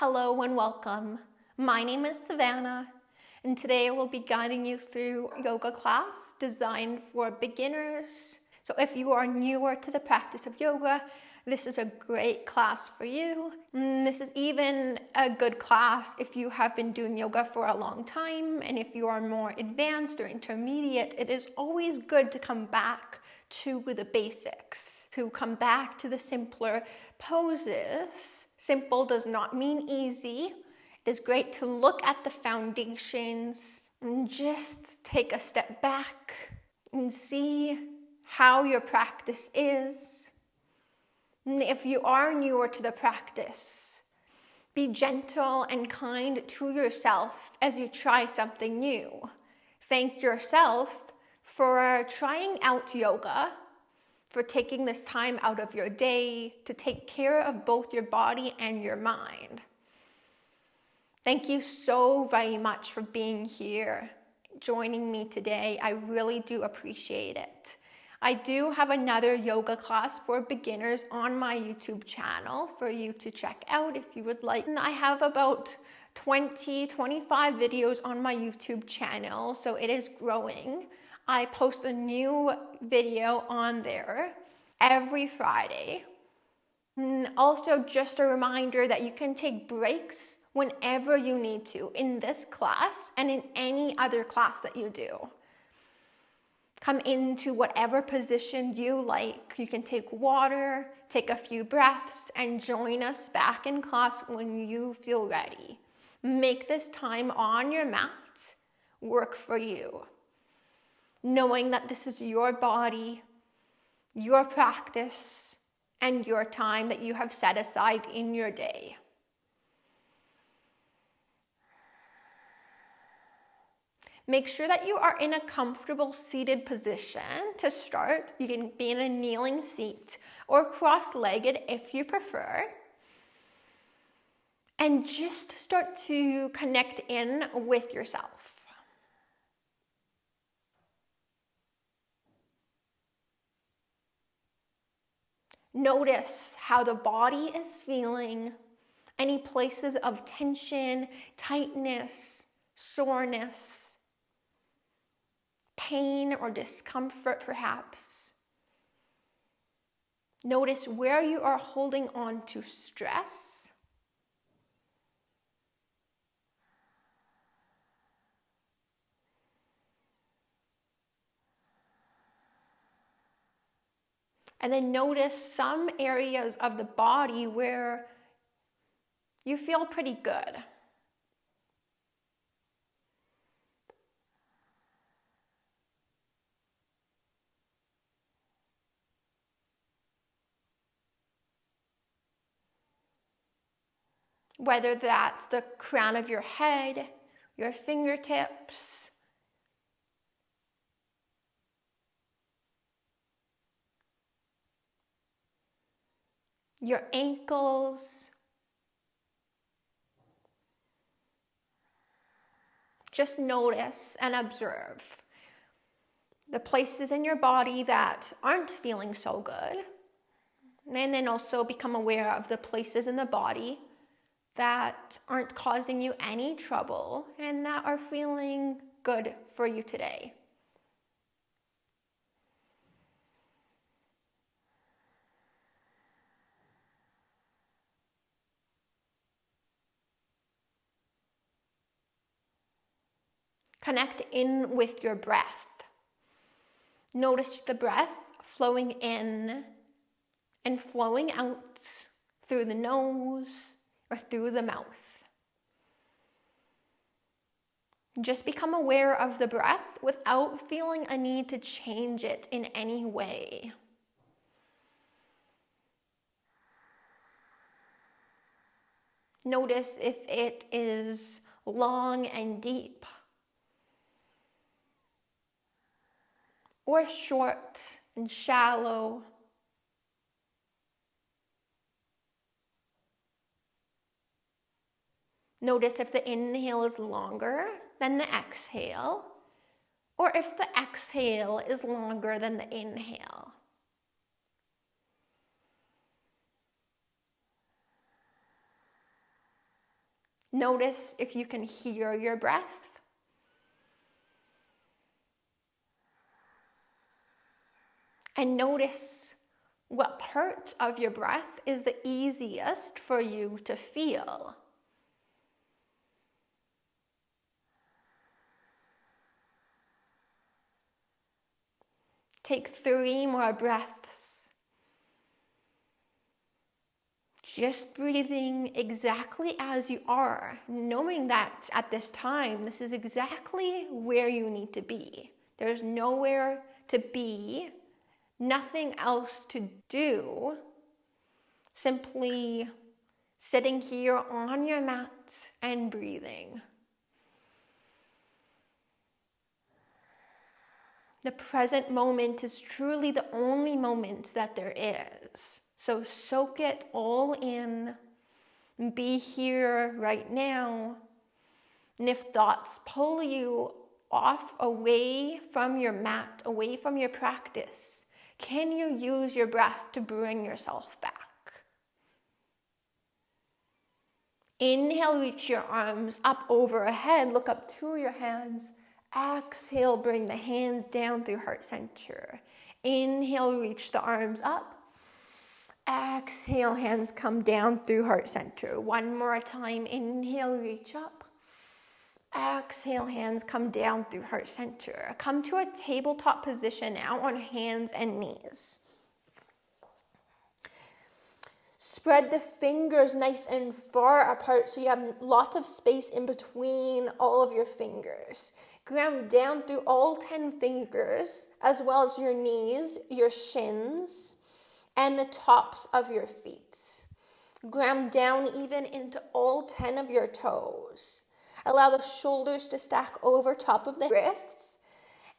Hello and welcome. My name is Savannah, and today I will be guiding you through a yoga class designed for beginners. So if you are newer to the practice of yoga, this is a great class for you. This is even a good class if you have been doing yoga for a long time, and if you are more advanced or intermediate, it is always good to come back to the basics, to come back to the simpler poses. Simple does not mean easy. It is great to look at the foundations and just take a step back and see how your practice is. And if you are newer to the practice, be gentle and kind to yourself as you try something new. Thank yourself for trying out yoga, for taking this time out of your day to take care of both your body and your mind. Thank you so very much for being here, joining me today. I really do appreciate it. I do have another yoga class for beginners on my YouTube channel for you to check out if you would like. And I have about 25 videos on my YouTube channel, so it is growing. I post a new video on there every Friday. And also just a reminder that you can take breaks whenever you need to in this class and in any other class that you do. Come into whatever position you like. You can take water, take a few breaths, and join us back in class when you feel ready. Make this time on your mat work for you, knowing that this is your body, your practice, and your time that you have set aside in your day. Make sure that you are in a comfortable seated position to start. You can be in a kneeling seat or cross-legged if you prefer. And just start to connect in with yourself. Notice how the body is feeling, any places of tension, tightness, soreness, pain or discomfort perhaps. Notice where you are holding on to stress. And then notice some areas of the body where you feel pretty good. Whether that's the crown of your head, your fingertips, your ankles. Just notice and observe the places in your body that aren't feeling so good. And then also become aware of the places in the body that aren't causing you any trouble and that are feeling good for you today. Connect in with your breath. Notice the breath flowing in and flowing out through the nose or through the mouth. Just become aware of the breath without feeling a need to change it in any way. Notice if it is long and deep, or short and shallow. Notice if the inhale is longer than the exhale, or if the exhale is longer than the inhale. Notice if you can hear your breath. And notice what part of your breath is the easiest for you to feel. Take 3 more breaths. Just breathing exactly as you are, knowing that at this time, this is exactly where you need to be. There's nowhere to be, nothing else to do. Simply sitting here on your mat and breathing. The present moment is truly the only moment that there is. So soak it all in. Be here right now. And if thoughts pull you off, away from your mat, away from your practice, can you use your breath to bring yourself back? Inhale, reach your arms up overhead. Look up to your hands. Exhale, bring the hands down through heart center. Inhale, reach the arms up. Exhale, hands come down through heart center. One more time. Inhale, reach up. Exhale, hands come down through heart center. Come to a tabletop position now on hands and knees. Spread the fingers nice and far apart so you have lots of space in between all of your fingers. Ground down through all 10 fingers, as well as your knees, your shins, and the tops of your feet. Ground down even into all 10 of your toes. Allow the shoulders to stack over top of the wrists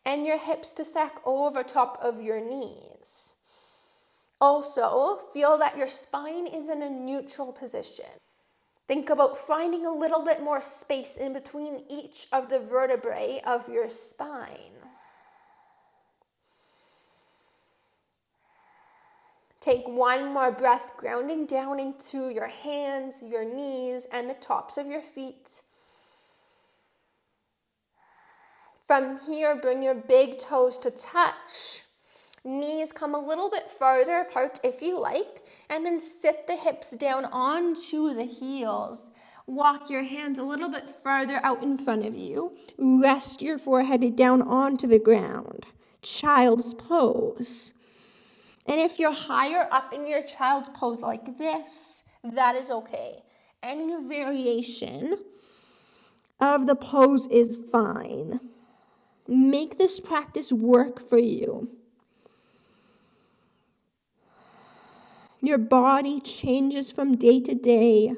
and your hips to stack over top of your knees. Also, feel that your spine is in a neutral position. Think about finding a little bit more space in between each of the vertebrae of your spine. Take one more breath, grounding down into your hands, your knees, and the tops of your feet. From here, bring your big toes to touch. Knees come a little bit farther apart if you like, and then sit the hips down onto the heels. Walk your hands a little bit farther out in front of you. Rest your forehead down onto the ground. Child's pose. And if you're higher up in your child's pose like this, that is okay. Any variation of the pose is fine. Make this practice work for you. Your body changes from day to day.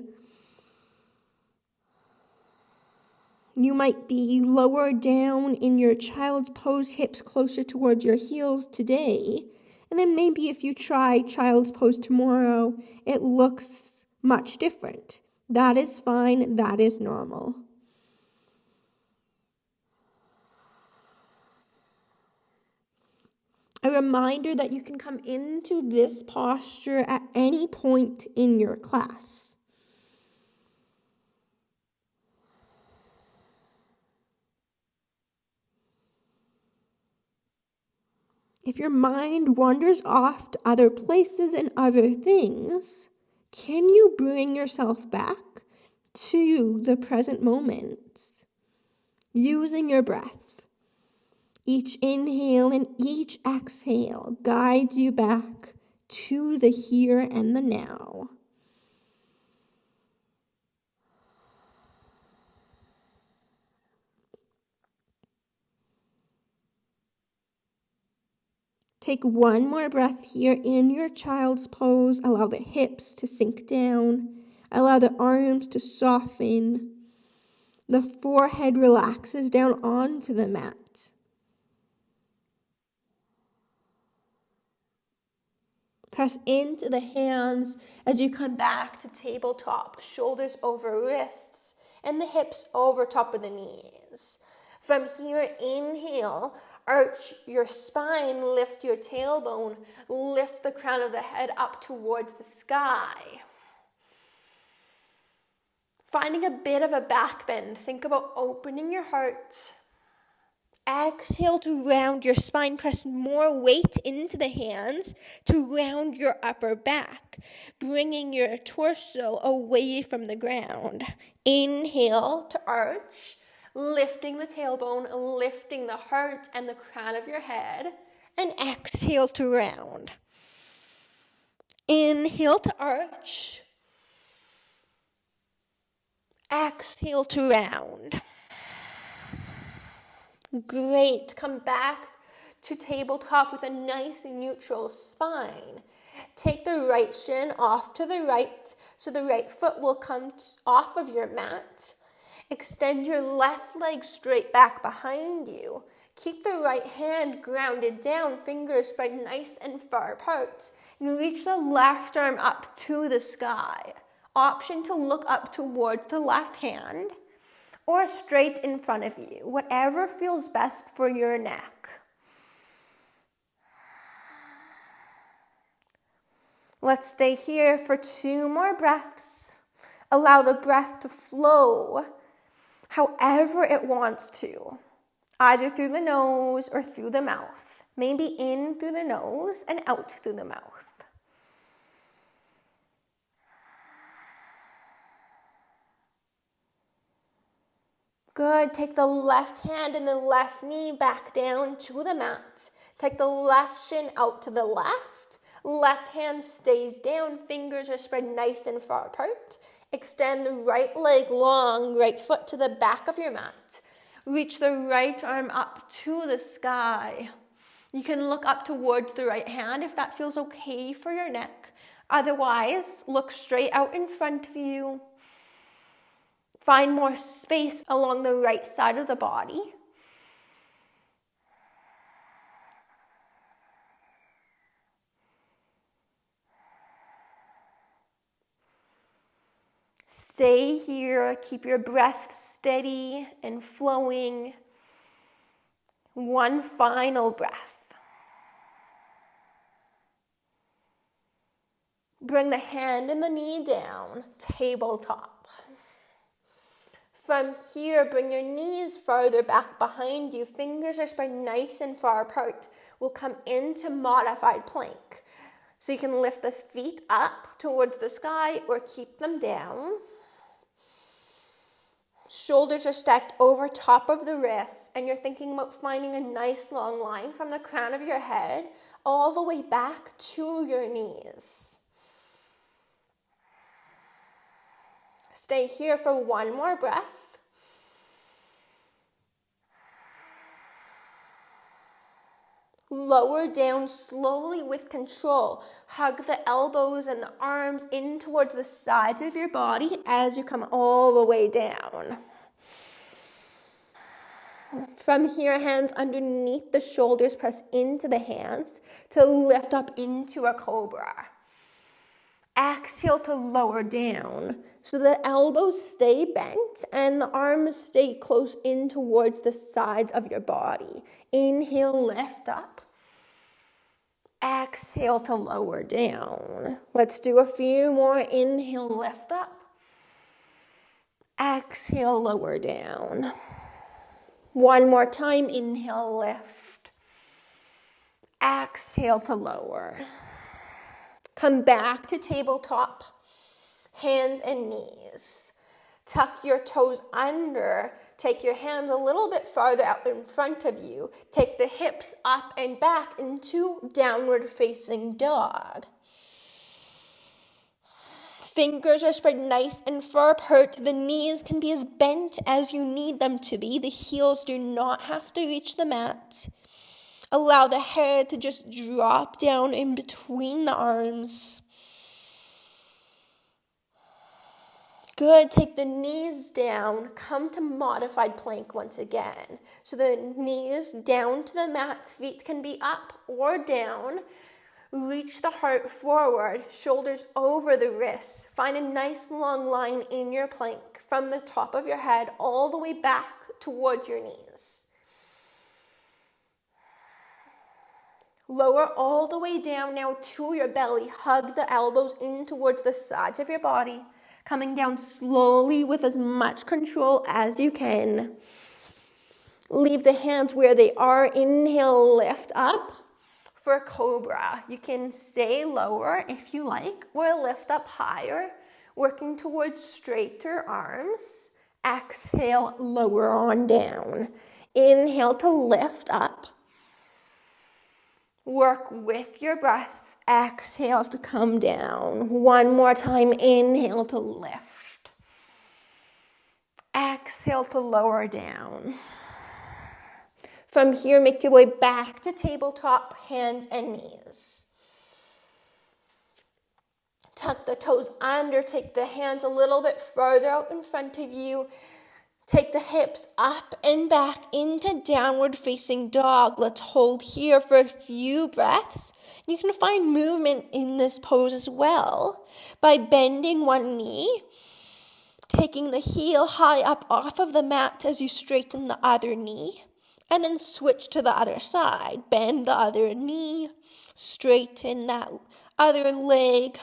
You might be lower down in your child's pose, hips closer towards your heels today. And then maybe if you try child's pose tomorrow, it looks much different. That is fine. That is normal. A reminder that you can come into this posture at any point in your class. If your mind wanders off to other places and other things, can you bring yourself back to the present moment using your breath? Each inhale and each exhale guides you back to the here and the now. Take one more breath here in your child's pose. Allow the hips to sink down. Allow the arms to soften. The forehead relaxes down onto the mat. Press into the hands as you come back to tabletop, shoulders over wrists, and the hips over top of the knees. From here, inhale, arch your spine, lift your tailbone, lift the crown of the head up towards the sky. Finding a bit of a back bend. Think about opening your heart. Exhale to round your spine. Press more weight into the hands to round your upper back, bringing your torso away from the ground. Inhale to arch, lifting the tailbone, lifting the heart and the crown of your head, and exhale to round. Inhale to arch. Exhale to round. Great. Come back to tabletop with a nice neutral spine. Take the right shin off to the right, so the right foot will come off of your mat. Extend your left leg straight back behind you. Keep the right hand grounded down, fingers spread nice and far apart. And reach the left arm up to the sky. Option to look up towards the left hand or straight in front of you, whatever feels best for your neck. Let's stay here for 2 more breaths. Allow the breath to flow however it wants to, either through the nose or through the mouth. Maybe in through the nose and out through the mouth. Good. Take the left hand and the left knee back down to the mat. Take the left shin out to the left. Left hand stays down. Fingers are spread nice and far apart. Extend the right leg long, right foot to the back of your mat. Reach the right arm up to the sky. You can look up towards the right hand if that feels okay for your neck. Otherwise, look straight out in front of you. Find more space along the right side of the body. Stay here. Keep your breath steady and flowing. One final breath. Bring the hand and the knee down, tabletop. From here, bring your knees farther back behind you. Fingers are spread nice and far apart. We'll come into modified plank. So you can lift the feet up towards the sky or keep them down. Shoulders are stacked over top of the wrists, and you're thinking about finding a nice long line from the crown of your head all the way back to your knees. Stay here for 1 more breath. Lower down slowly with control. Hug the elbows and the arms in towards the sides of your body as you come all the way down. From here, hands underneath the shoulders, press into the hands to lift up into a cobra. Exhale to lower down. So the elbows stay bent and the arms stay close in towards the sides of your body. Inhale, lift up. Exhale to lower down. Let's do a few more. Inhale, lift up. Exhale, lower down. One more time. Inhale, lift. Exhale to lower. Come back to tabletop. Hands and knees. Tuck your toes under. Take your hands a little bit farther out in front of you. Take the hips up and back into downward facing dog. Fingers are spread nice and far apart. The knees can be as bent as you need them to be. The heels do not have to reach the mat. Allow the head to just drop down in between the arms. Good. Take the knees down. Come to modified plank once again. So the knees down to the mat. Feet can be up or down. Reach the heart forward. Shoulders over the wrists. Find a nice long line in your plank from the top of your head all the way back towards your knees. Lower all the way down now to your belly. Hug the elbows in towards the sides of your body. Coming down slowly with as much control as you can. Leave the hands where they are. Inhale, lift up for cobra. You can stay lower if you like, or lift up higher, working towards straighter arms. Exhale, lower on down. Inhale to lift up. Work with your breath. Exhale to come down. One more time. Inhale to lift. Exhale to lower down. From here, make your way back to tabletop, hands and knees. Tuck the toes under, take the hands a little bit further out in front of you. Take the hips up and back into downward facing dog. Let's hold here for a few breaths. You can find movement in this pose as well by bending one knee, taking the heel high up off of the mat as you straighten the other knee, and then switch to the other side. Bend the other knee, straighten that other leg.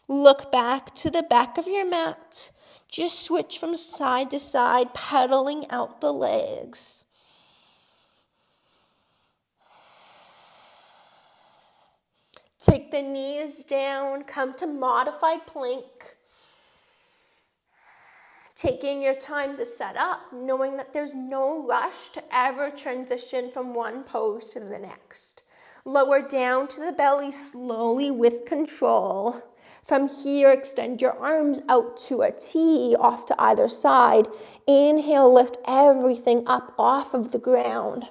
Look back to the back of your mat. Just switch from side to side, pedaling out the legs. Take the knees down, come to modified plank. Taking your time to set up, knowing that there's no rush to ever transition from one pose to the next. Lower down to the belly slowly with control. From here, extend your arms out to a T off to either side. Inhale, lift everything up off of the ground.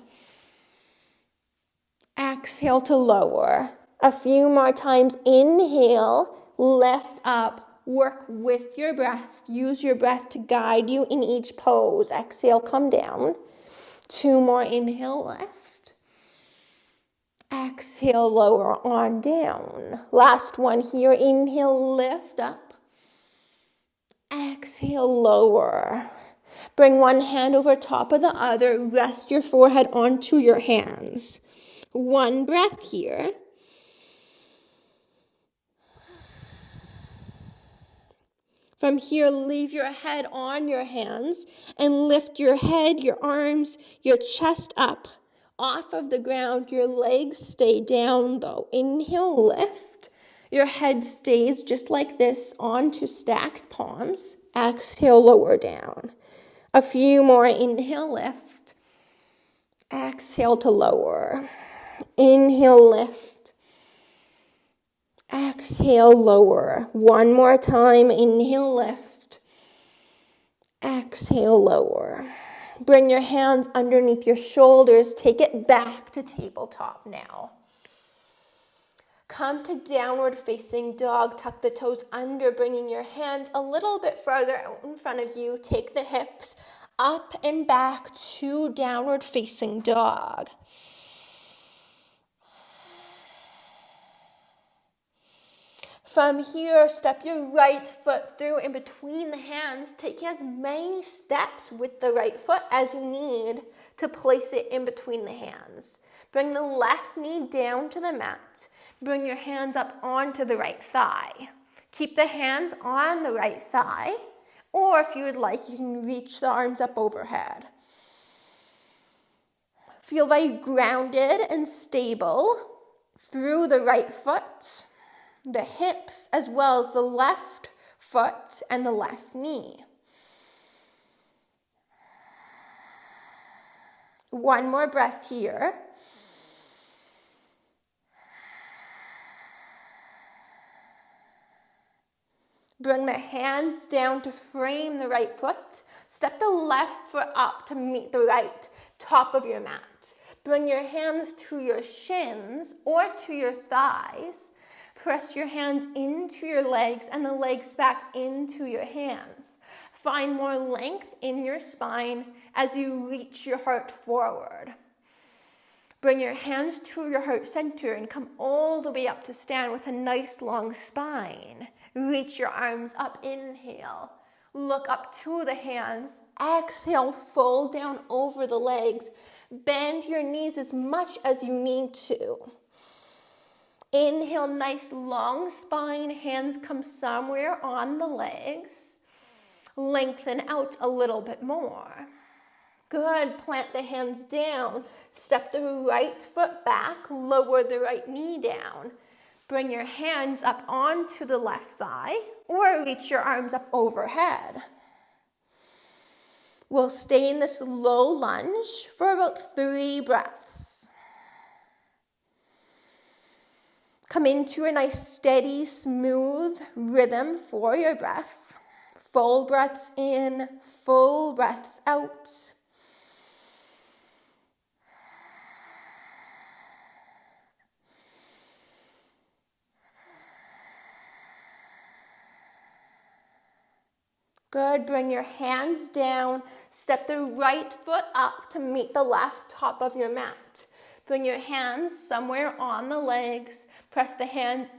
Exhale to lower. A few more times. Inhale, lift up. Work with your breath. Use your breath to guide you in each pose. Exhale, come down. 2 more. Inhale, lift. Exhale, lower on down. Last one here. Inhale, lift up. Exhale, lower. Bring one hand over top of the other. Rest your forehead onto your hands. 1 breath here. From here, leave your head on your hands and lift your head, your arms, your chest up off of the ground. Your legs stay down though. Inhale, lift. Your head stays just like this onto stacked palms. Exhale, lower down. A few more. Inhale, lift. Exhale to lower. Inhale, lift. Exhale, lower. 1 more time. Inhale, lift. Exhale, lower. Bring your hands underneath your shoulders. Take it back to tabletop now. Come to downward facing dog. Tuck the toes under, bringing your hands a little bit further out in front of you. Take the hips up and back to downward facing dog. From here, step your right foot through in between the hands. Take as many steps with the right foot as you need to place it in between the hands. Bring the left knee down to the mat. Bring your hands up onto the right thigh. Keep the hands on the right thigh, or if you would like, you can reach the arms up overhead. Feel very grounded and stable through the right foot, the hips, as well as the left foot and the left knee. 1 more breath here. Bring the hands down to frame the right foot. Step the left foot up to meet the right top of your mat. Bring your hands to your shins or to your thighs. Press your hands into your legs and the legs back into your hands. Find more length in your spine as you reach your heart forward. Bring your hands to your heart center and come all the way up to stand with a nice long spine. Reach your arms up. Inhale. Look up to the hands. Exhale, fold down over the legs. Bend your knees as much as you need to. Inhale, nice long spine, hands come somewhere on the legs. Lengthen out a little bit more. Good, plant the hands down. Step the right foot back, lower the right knee down. Bring your hands up onto the left thigh or reach your arms up overhead. We'll stay in this low lunge for about 3 breaths. Come into a nice steady, smooth rhythm for your breath. Full breaths in, full breaths out. Good, bring your hands down, step the right foot up to meet the left top of your mat. Bring your hands somewhere on the legs, press the hands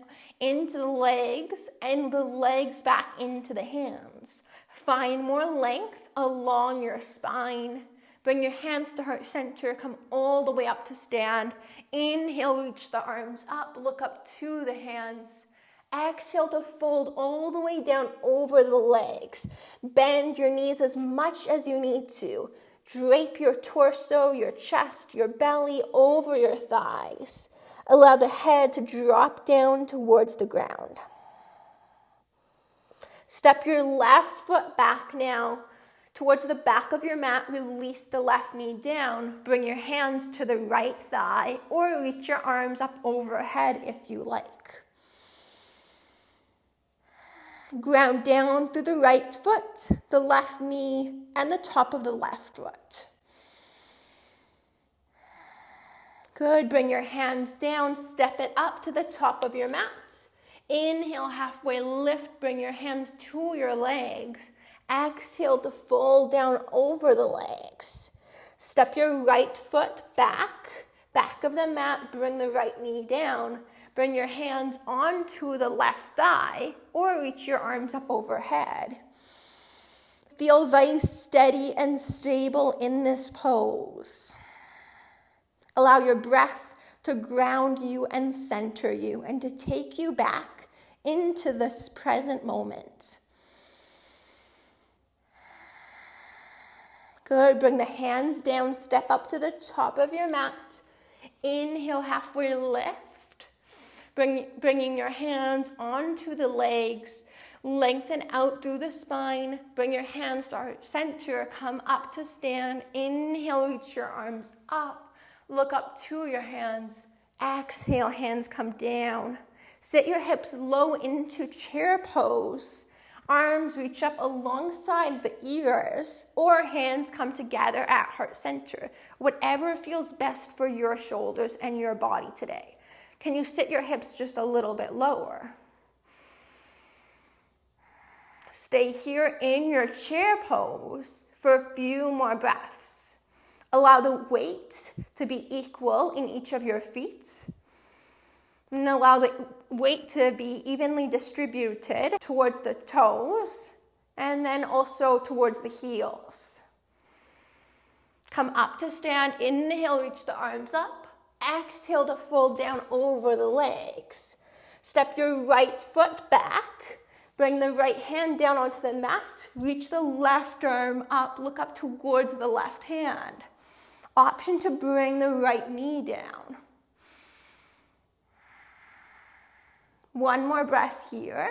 into the legs and the legs back into the hands. Find more length along your spine. Bring your hands to heart center, come all the way up to stand. Inhale, reach the arms up, look up to the hands. Exhale to fold all the way down over the legs. Bend your knees as much as you need to. Drape your torso, your chest, your belly over your thighs. Allow the head to drop down towards the ground. Step your left foot back now towards the back of your mat. Release the left knee down. Bring your hands to the right thigh or reach your arms up overhead if you like. Ground down through the right foot, the left knee, and the top of the left foot. Good, bring your hands down, step it up to the top of your mat. Inhale, halfway lift, bring your hands to your legs. Exhale to fold down over the legs. Step your right foot back of the mat, bring the right knee down. Bring your hands onto the left thigh or reach your arms up overhead. Feel very steady and stable in this pose. Allow your breath to ground you and center you and to take you back into this present moment. Good, bring the hands down, step up to the top of your mat. Inhale, halfway lift. Bringing your hands onto the legs, lengthen out through the spine. Bring your hands to heart center, come up to stand. Inhale, reach your arms up. Look up to your hands. Exhale, hands come down. Sit your hips low into chair pose. Arms reach up alongside the ears or hands come together at heart center. Whatever feels best for your shoulders and your body today. Can you sit your hips just a little bit lower? Stay here in your chair pose for a few more breaths. Allow the weight to be equal in each of your feet. And allow the weight to be evenly distributed towards the toes and then also towards the heels. Come up to stand. Inhale, reach the arms up. Exhale to fold down over the legs. Step your right foot back. Bring the right hand down onto the mat. Reach the left arm up. Look up towards the left hand. Option to bring the right knee down. One more breath here.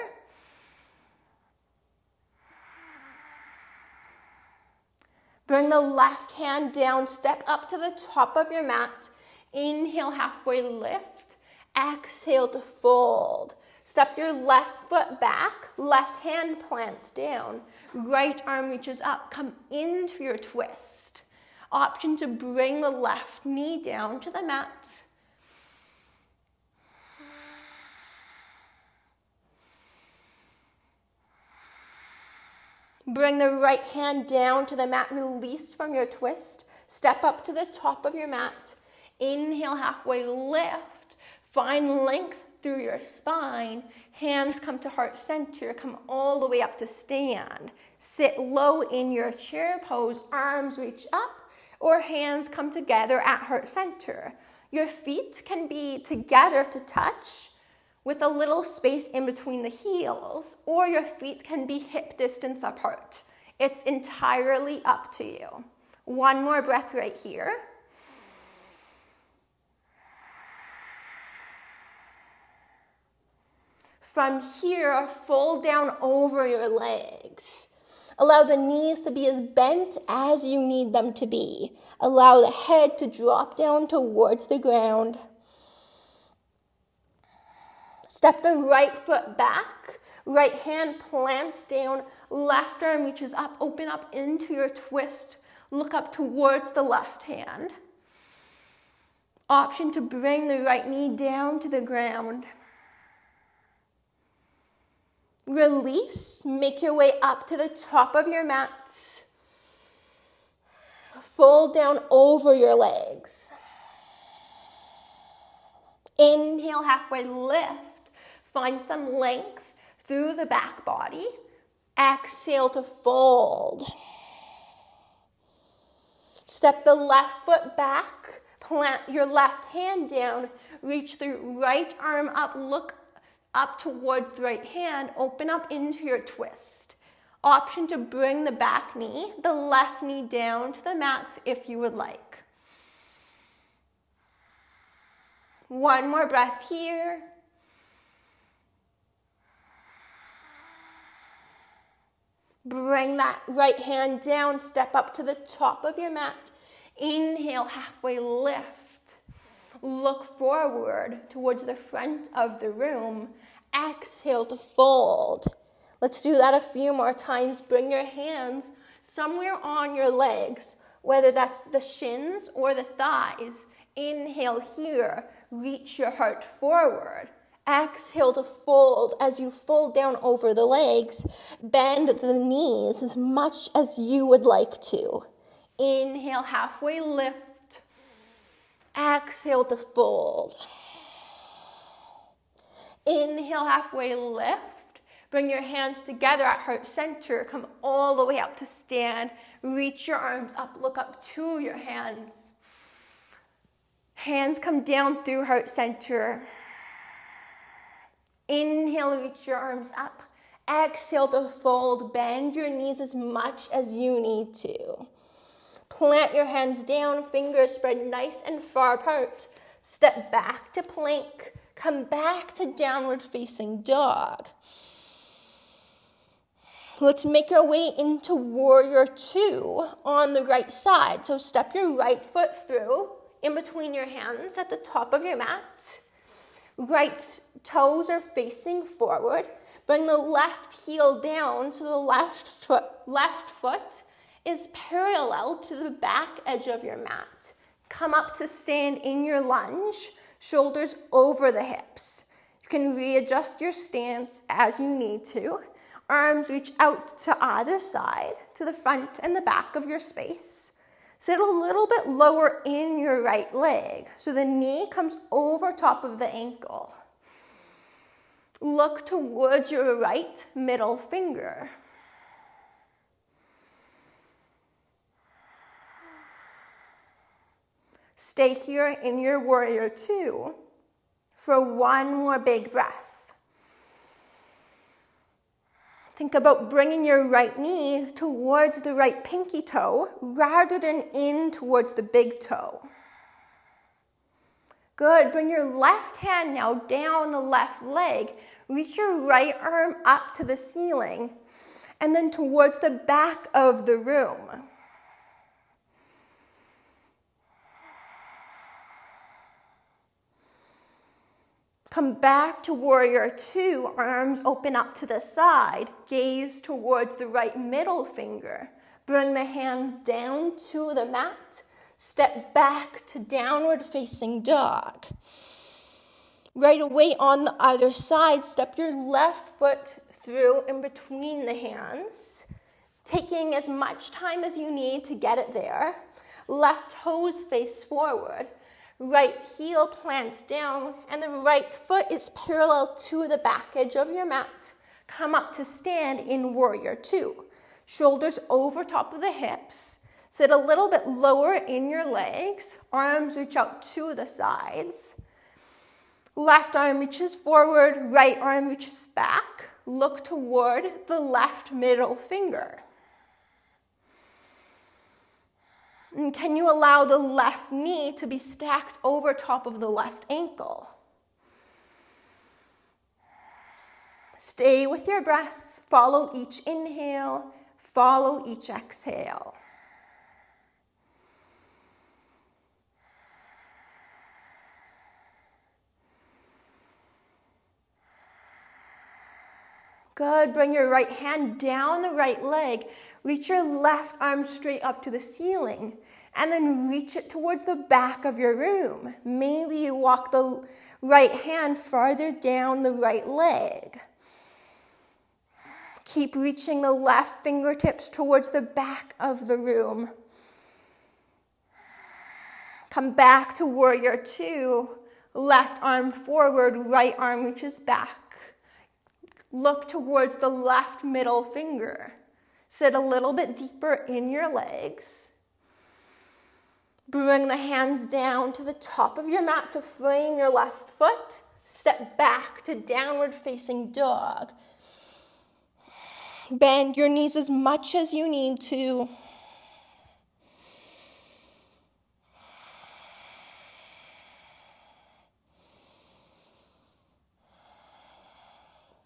Bring the left hand down. Step up to the top of your mat. Inhale, halfway lift. Exhale to fold. Step your left foot back. Left hand plants down. Right arm reaches up. Come into your twist. Option to bring the left knee down to the mat. Bring the right hand down to the mat. Release from your twist. Step up to the top of your mat. Inhale, halfway lift. Find length through your spine. Hands come to heart center. Come all the way up to stand. Sit low in your chair pose. Arms reach up or hands come together at heart center. Your feet can be together to touch with a little space in between the heels, or your feet can be hip distance apart. It's entirely up to you. One more breath right here. From here, fold down over your legs. Allow the knees to be as bent as you need them to be. Allow the head to drop down towards the ground. Step the right foot back. Right hand plants down. Left arm reaches up. Open up into your twist. Look up towards the left hand. Option to bring the right knee down to the ground. Release, make your way up to the top of your mat. Fold down over your legs. Inhale, halfway lift. Find some length through the back body. Exhale to fold. Step the left foot back. Plant your left hand down. Reach the right arm up. Look up towards the right hand, open up into your twist. Option to bring the back knee, the left knee down to the mat if you would like. One more breath here. Bring that right hand down, step up to the top of your mat. Inhale, halfway lift. Look forward towards the front of the room. Exhale to fold. Let's do that a few more times. Bring your hands somewhere on your legs, whether that's the shins or the thighs. Inhale here. Reach your heart forward. Exhale to fold. As you fold down over the legs, bend the knees as much as you would like to. Inhale, halfway lift. Exhale to fold. Inhale, halfway lift. Bring your hands together at heart center. Come all the way up to stand. Reach your arms up. Look up to your hands. Hands come down through heart center. Inhale, reach your arms up. Exhale to fold. Bend your knees as much as you need to. Plant your hands down, fingers spread nice and far apart. Step back to plank. Come back to downward facing dog. Let's make our way into warrior two on the right side. So step your right foot through in between your hands at the top of your mat. Right toes are facing forward. Bring the left heel down so the left foot is parallel to the back edge of your mat. Come up to stand in your lunge, shoulders over the hips. You can readjust your stance as you need to. Arms reach out to either side, to the front and the back of your space. Sit a little bit lower in your right leg, so the knee comes over top of the ankle. Look towards your right middle finger. Stay here in your warrior two for one more big breath. Think about bringing your right knee towards the right pinky toe rather than in towards the big toe. Good. Bring your left hand now down the left leg. Reach your right arm up to the ceiling and then towards the back of the room. Come back to warrior two, arms open up to the side, gaze towards the right middle finger. Bring the hands down to the mat, step back to downward facing dog. Right away on the other side, step your left foot through in between the hands, taking as much time as you need to get it there. Left toes face forward. Right heel plants down, and the right foot is parallel to the back edge of your mat. Come up to stand in warrior two. Shoulders over top of the hips. Sit a little bit lower in your legs. Arms reach out to the sides. Left arm reaches forward, right arm reaches back. Look toward the left middle finger. And can you allow the left knee to be stacked over top of the left ankle? Stay with your breath. Follow each inhale. Follow each exhale. Good. Bring your right hand down the right leg. Reach your left arm straight up to the ceiling. And then reach it towards the back of your room. Maybe you walk the right hand farther down the right leg. Keep reaching the left fingertips towards the back of the room. Come back to warrior two. Left arm forward, right arm reaches back. Look towards the left middle finger. Sit a little bit deeper in your legs. Bring the hands down to the top of your mat to frame your left foot. Step back to downward facing dog. Bend your knees as much as you need to.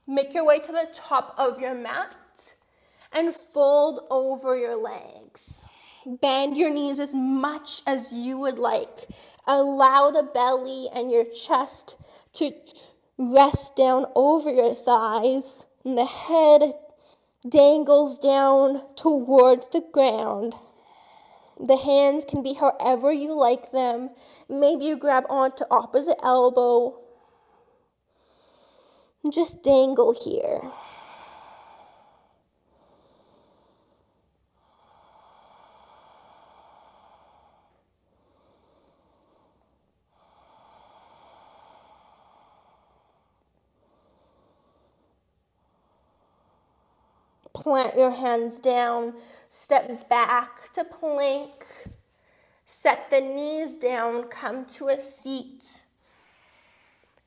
Make your way to the top of your mat and fold over your legs. Bend your knees as much as you would like. Allow the belly and your chest to rest down over your thighs. And the head dangles down towards the ground. The hands can be however you like them. Maybe you grab onto opposite elbow. Just dangle here. Plant your hands down, step back to plank, set the knees down, come to a seat.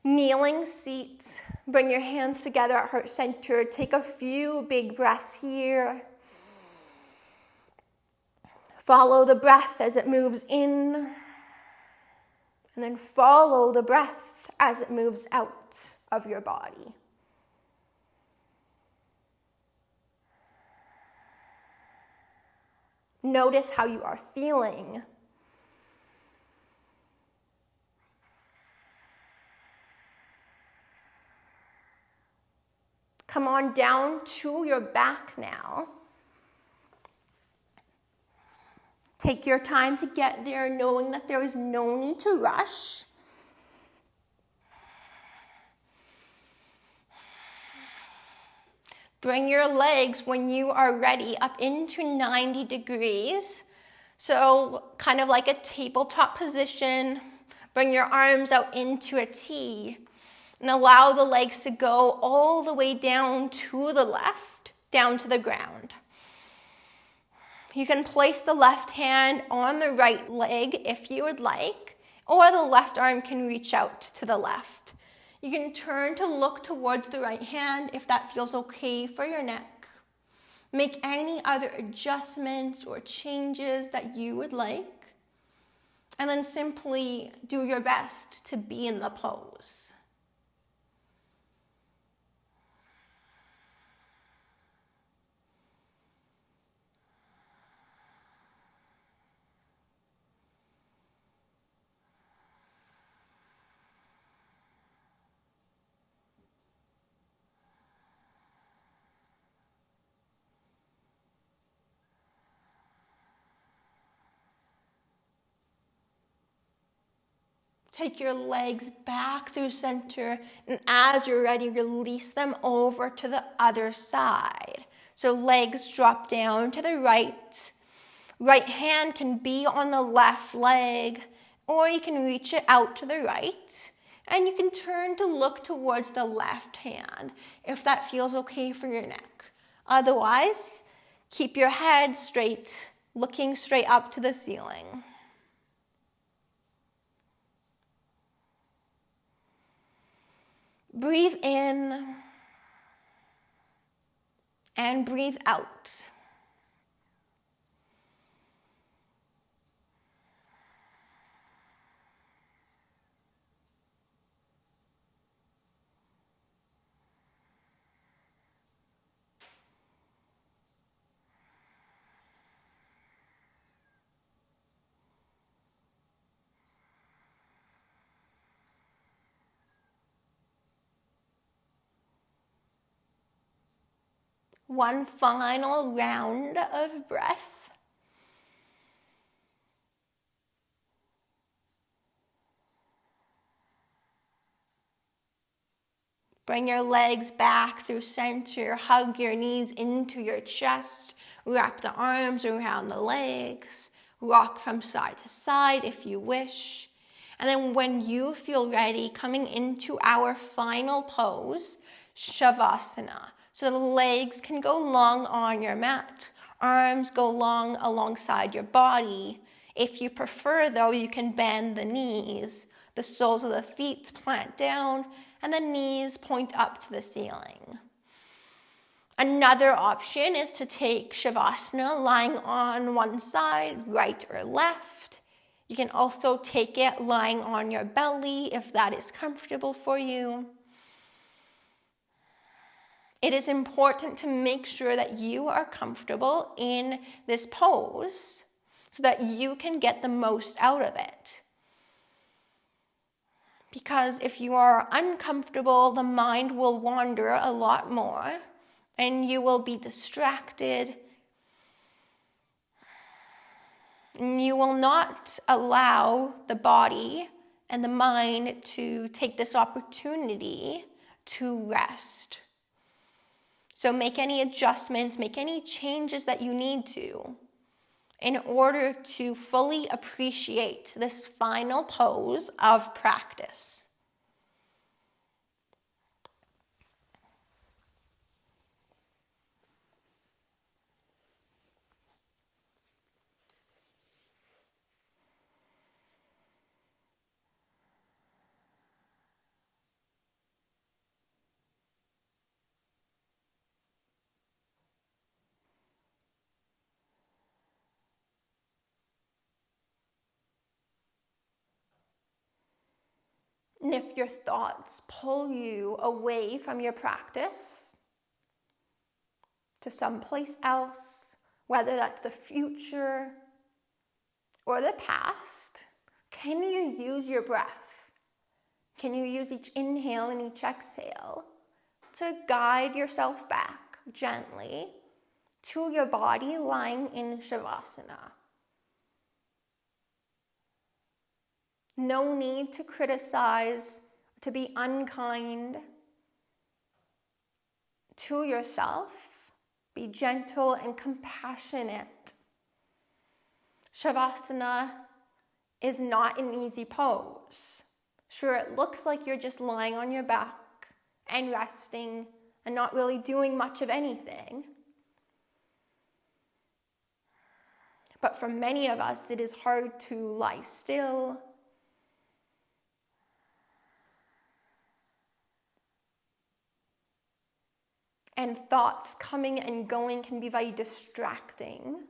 Kneeling seat, bring your hands together at heart center, take a few big breaths here. Follow the breath as it moves in, and then follow the breath as it moves out of your body. Notice how you are feeling. Come on down to your back now. Take your time to get there, knowing that there is no need to rush. Bring your legs, when you are ready, up into 90 degrees. So kind of like a tabletop position. Bring your arms out into a T. And allow the legs to go all the way down to the left, down to the ground. You can place the left hand on the right leg if you would like, or the left arm can reach out to the left. You can turn to look towards the right hand if that feels okay for your neck. Make any other adjustments or changes that you would like, and then simply do your best to be in the pose. Take your legs back through center, and as you're ready, release them over to the other side. So legs drop down to the right. Right hand can be on the left leg, or you can reach it out to the right. And you can turn to look towards the left hand if that feels okay for your neck. Otherwise, keep your head straight looking straight up to the ceiling. Breathe in and breathe out. One final round of breath. Bring your legs back through center. Hug your knees into your chest. Wrap the arms around the legs. Rock from side to side if you wish. And then when you feel ready, coming into our final pose, Shavasana. So the legs can go long on your mat. Arms go long alongside your body. If you prefer, though, you can bend the knees. The soles of the feet plant down, and the knees point up to the ceiling. Another option is to take Shavasana lying on one side, right or left. You can also take it lying on your belly if that is comfortable for you. It is important to make sure that you are comfortable in this pose so that you can get the most out of it. Because if you are uncomfortable, the mind will wander a lot more and you will be distracted. And you will not allow the body and the mind to take this opportunity to rest. So make any adjustments, make any changes that you need to in order to fully appreciate this final pose of practice. And if your thoughts pull you away from your practice to someplace else, whether that's the future or the past, can you use your breath? Can you use each inhale and each exhale to guide yourself back gently to your body lying in Shavasana? No need to criticize, to be unkind to yourself. Be gentle and compassionate. Shavasana is not an easy pose. Sure, it looks like you're just lying on your back and resting and not really doing much of anything. But for many of us, it is hard to lie still. And thoughts coming and going can be very distracting.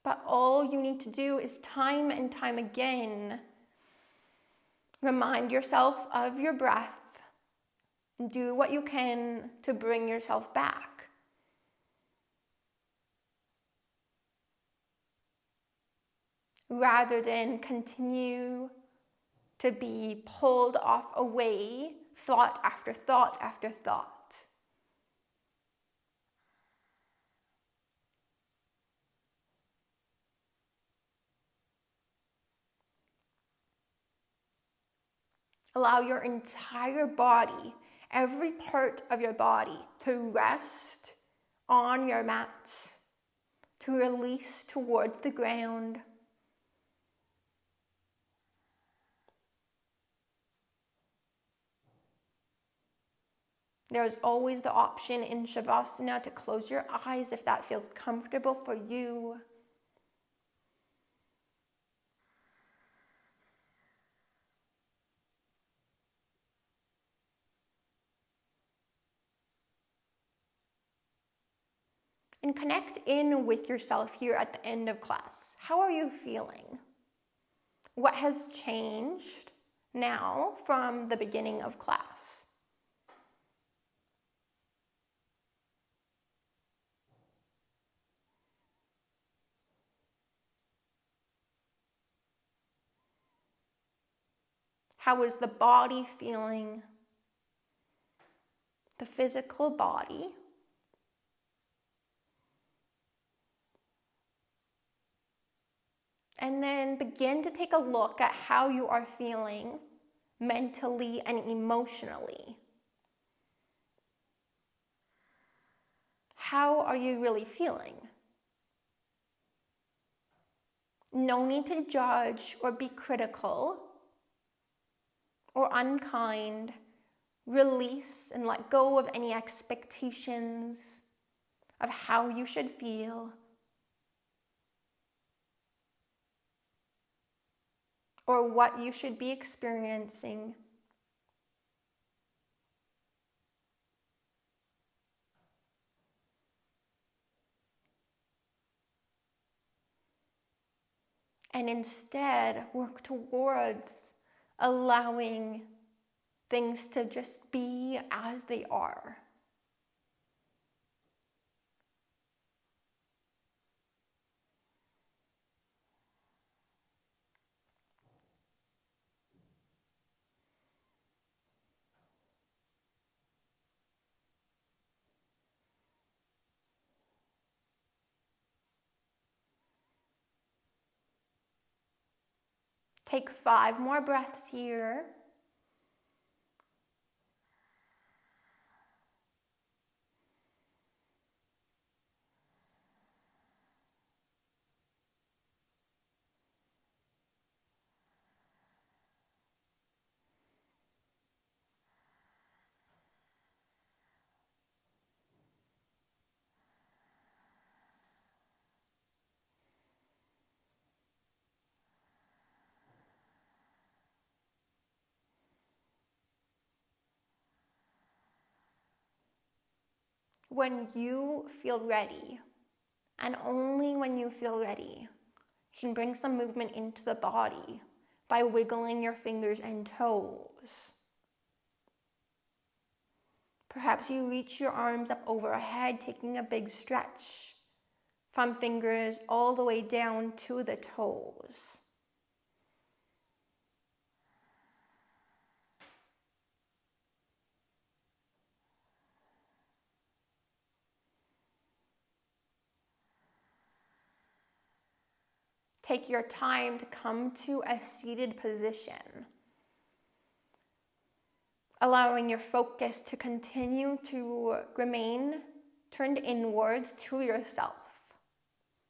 But all you need to do is time and time again, remind yourself of your breath. Do what you can to bring yourself back. Rather than continue to be pulled off away, thought after thought after thought. Allow your entire body, every part of your body, to rest on your mat, to release towards the ground. There's always the option in Shavasana to close your eyes if that feels comfortable for you. And connect in with yourself here at the end of class. How are you feeling? What has changed now from the beginning of class? How is the body feeling? The physical body. And then begin to take a look at how you are feeling mentally and emotionally. How are you really feeling? No need to judge or be critical or unkind. Release and let go of any expectations of how you should feel or what you should be experiencing. And instead, work towards allowing things to just be as they are. Take 5 more breaths here. When you feel ready, and only when you feel ready, you can bring some movement into the body by wiggling your fingers and toes. Perhaps you reach your arms up overhead, taking a big stretch from fingers all the way down to the toes. Take your time to come to a seated position, allowing your focus to continue to remain turned inwards to yourself,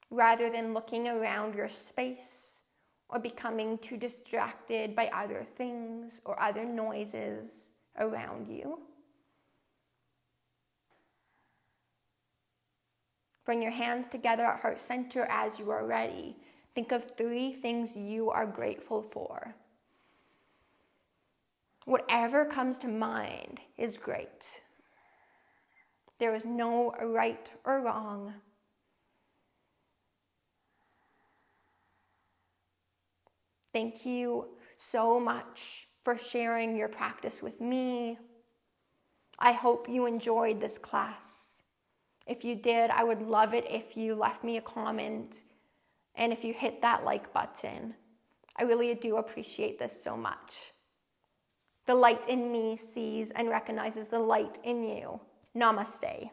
rather than looking around your space or becoming too distracted by other things or other noises around you. Bring your hands together at heart center as you are ready. Think of 3 things you are grateful for. Whatever comes to mind is great. There is no right or wrong. Thank you so much for sharing your practice with me. I hope you enjoyed this class. If you did, I would love it if you left me a comment and if you hit that like button. I really do appreciate this so much. The light in me sees and recognizes the light in you. Namaste.